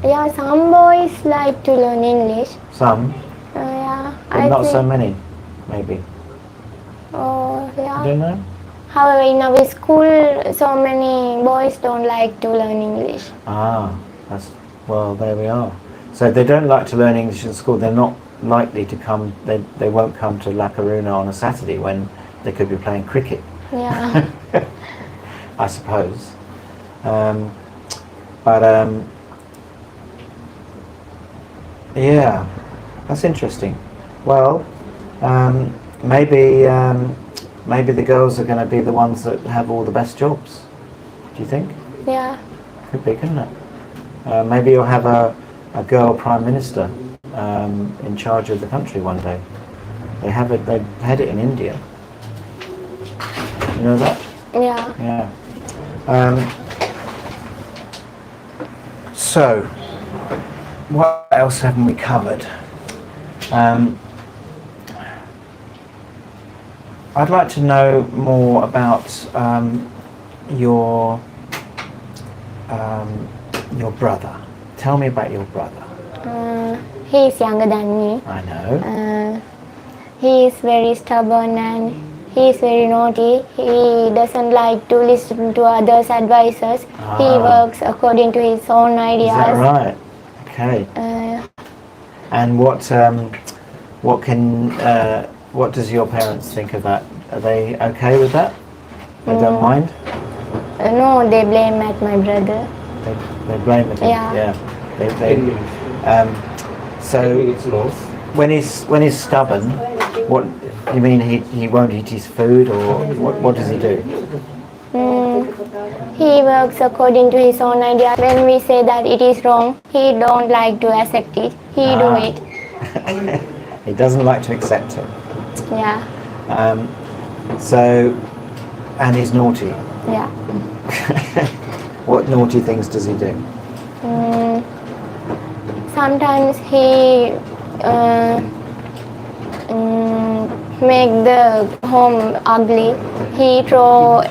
Yeah, some boys like to learn English. Some? Yeah. But not so many, maybe. Oh, yeah. I don't know. However, in our school, so many boys don't like to learn English. Ah, well, there we are. So they don't like to learn English in school. They're not likely to come. They won't come to Lak Aruna on a Saturday when they could be playing cricket. Yeah. I suppose. But yeah, that's interesting. Well, maybe the girls are going to be the ones that have all the best jobs. Do you think? Yeah. Could be, couldn't it? Maybe you'll have a girl prime minister in charge of the country one day. They have it. They had it in India. You know that? Yeah. Yeah. So, what else haven't we covered? I'd like to know more about your brother. Tell me about your brother. He is younger than me. I know. He is very stubborn and he is very naughty. He doesn't like to listen to others' advices. He works according to his own ideas. Is that right? Okay. And what does your parents think of that? Are they okay with that? They don't mind? No, they blame at my brother. They blame it. Yeah. So when he's stubborn, what you mean? He won't eat his food, or what does he do? He works according to his own idea. When we say that it is wrong, he don't like to accept it. He do it. He doesn't like to accept it. Yeah. So, and he's naughty. Yeah. What naughty things does he do? Sometimes he make the home ugly. He throw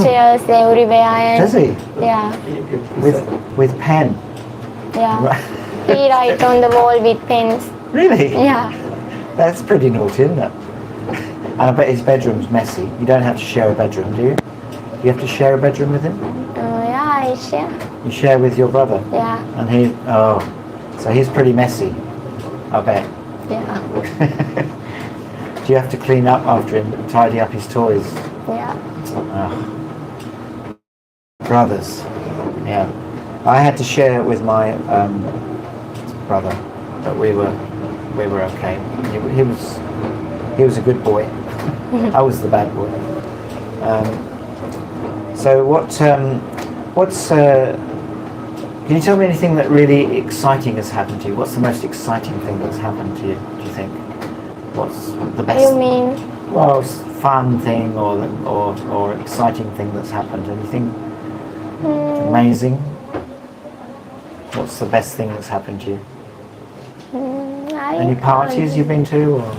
chairs everywhere. And Does he? Yeah. With pen? Yeah. He write on the wall with pens. Really? Yeah. That's pretty naughty, isn't it? And I bet his bedroom's messy. You don't have to share a bedroom, do you? Do you have to share a bedroom with him? Yeah, I share. You share with your brother? Yeah. And so he's pretty messy, I bet. Yeah. Do you have to clean up after him, tidy up his toys? Yeah. Brothers. Yeah. I had to share with my brother, but we were okay. He was a good boy. I was the bad boy. So can you tell me anything that really exciting has happened to you? What's the most exciting thing that's happened to you, do you think? What's the best? You mean? Well, fun thing or exciting thing that's happened. Anything amazing? What's the best thing that's happened to you? Any parties you've been to? Or?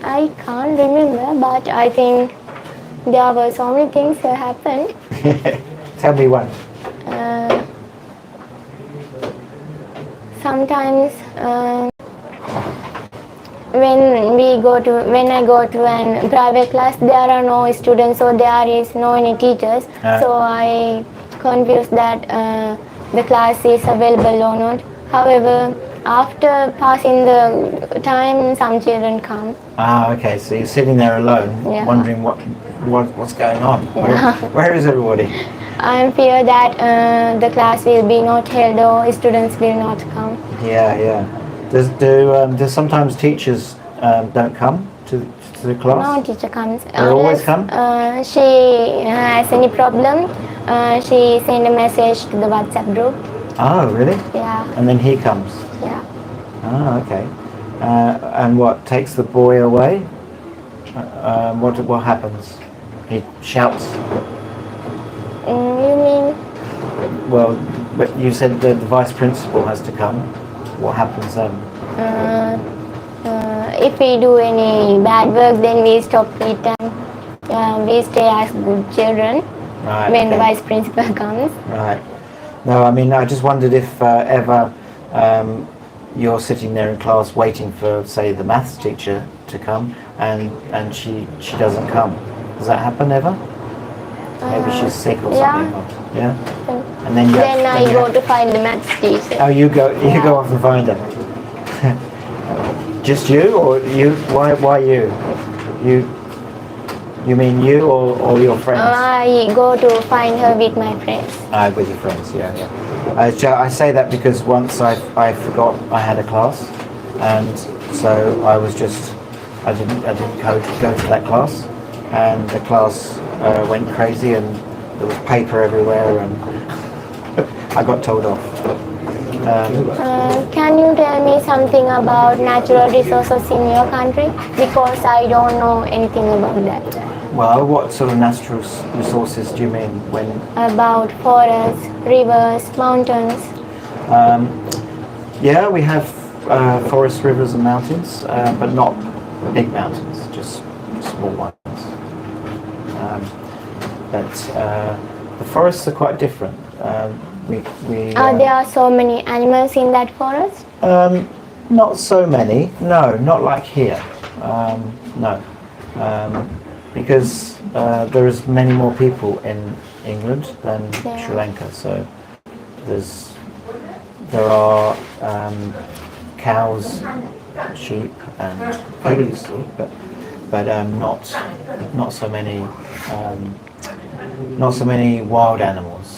I can't remember, but I think there were so many things that happened. Tell me one. Sometimes when I go to a private class, there are no students, so there is no any teachers. So I confused that the class is available or not. However, after passing the time, some children come. Okay. So you're sitting there alone, wondering what's going on. Yeah. Where is everybody? I am fear that the class will be not held or students will not come. Yeah. Do sometimes teachers don't come to the class? No teacher comes. They always come? She has any problem, she send a message to the WhatsApp group. Oh, really? Yeah. And then he comes? Yeah. Okay. And what, takes the boy away? What happens? He shouts? You mean? Well, but you said the vice principal has to come. What happens then? If we do any bad work, then we stop it and we stay as good children when the vice principal comes. Right. No, I mean, I just wondered if ever you're sitting there in class waiting for, say, the maths teacher to come and she doesn't come. Does that happen ever? Maybe she's sick or something. Yeah. And then I go to find the maths teacher. Oh, you go off and find her. Just you, or you? Why you? You mean you or your friends? I go to find her with my friends. With your friends, yeah. I say that because once I forgot I had a class, and so I didn't go to that class, and the class went crazy, and there was paper everywhere, and I got told off. Can you tell me something about natural resources in your country? Because I don't know anything about that. Well, what sort of natural resources do you mean when? About forests, rivers, mountains. Yeah, we have forests, rivers and mountains, but not big mountains, just small ones. But the forests are quite different. There are so many animals in that forest? Not so many, no, not like here. No. Because there is many more people in England than Sri Lanka, so there are cows, sheep, and pigs, but not so many wild animals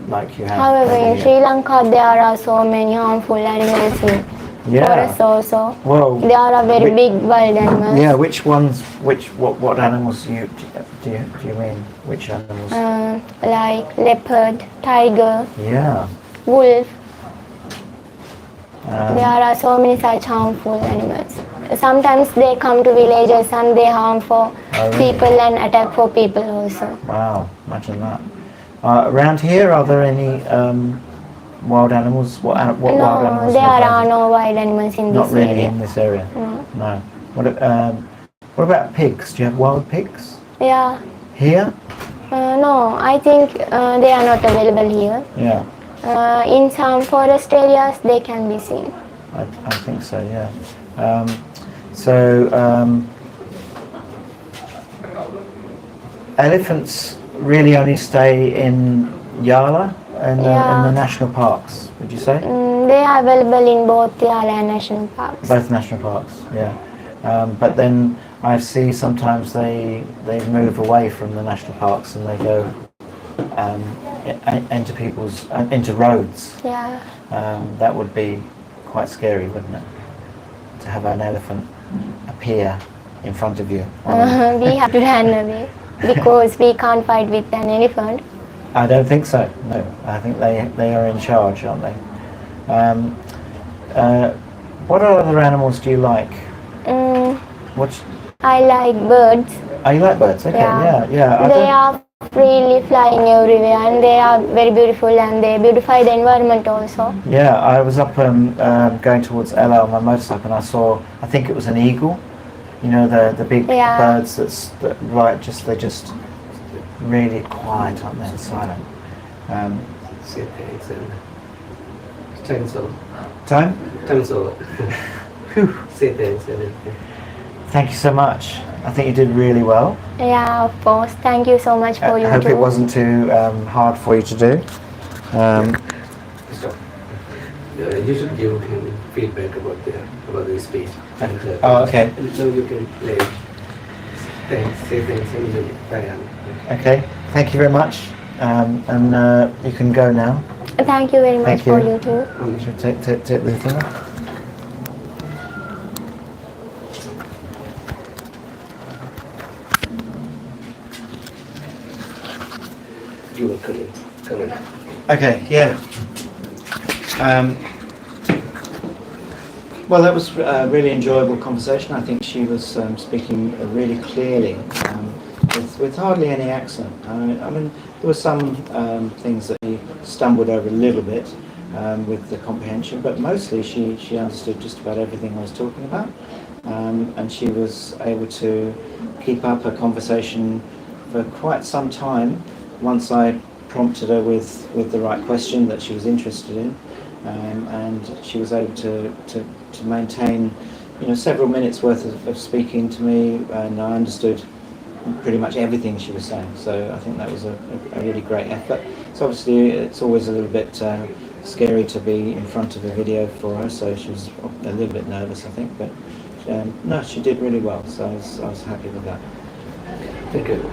like you have. However, in Sri Lanka there are so many harmful animals in forests also. Well, there are very big wild animals. Yeah, which ones? What animals do you mean? Which animals? Like leopard, tiger, Yeah. wolf. There are so many such harmful animals. Sometimes they come to villages and they harm for people and attack for people also. Wow, imagine that. Around here, are there any wild animals? What wild animals? There are no wild animals in Not this really area. in this area. No. What about pigs? Do you have wild pigs? Yeah. Here? No, I think they are not available here. Yeah. In some forest areas they can be seen. I think so, yeah. Elephants really only stay in Yala and in the national parks, would you say? They are available in both Yala and national parks. Both national parks, yeah. But then I see sometimes they move away from the national parks and they go into roads. Yeah. That would be quite scary, wouldn't it? To have an elephant appear in front of you. We have to run away because we can't fight with an elephant. I don't think so. No, I think they are in charge, aren't they? What other animals do you like? I like birds. Oh, you like birds? Okay, yeah. They are freely flying everywhere and they are very beautiful and they beautify the environment also. Yeah, I was up going towards Ella on my motorcycle and I saw, I think it was an eagle. You know, the big birds they're just really quiet, aren't they, and silent. Time? Thank you so much. I think you did really well. Yeah, of course. Thank you so much for you. I hope it wasn't too hard for you to do. You should give him feedback about the speech. And, okay. So you can play. Say thanks in Thailand. Okay. Thank you very much. And you can go now. Thank you very much for you too. Should take the thing off? You will come in. Okay, yeah. Well, that was a really enjoyable conversation. I think she was speaking really clearly, with hardly any accent. I mean, there were some things that he stumbled over a little bit with the comprehension, but mostly she understood just about everything I was talking about, and she was able to keep up a conversation for quite some time once I prompted her with the right question that she was interested in, and she was able to maintain, several minutes worth of speaking to me, and I understood pretty much everything she was saying. So I think that was a really great effort. So obviously it's always a little bit scary to be in front of a video for her, so she was a little bit nervous, I think. But no, she did really well, so I was happy with that. Thank you.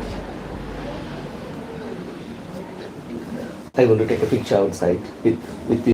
I want to take a picture outside with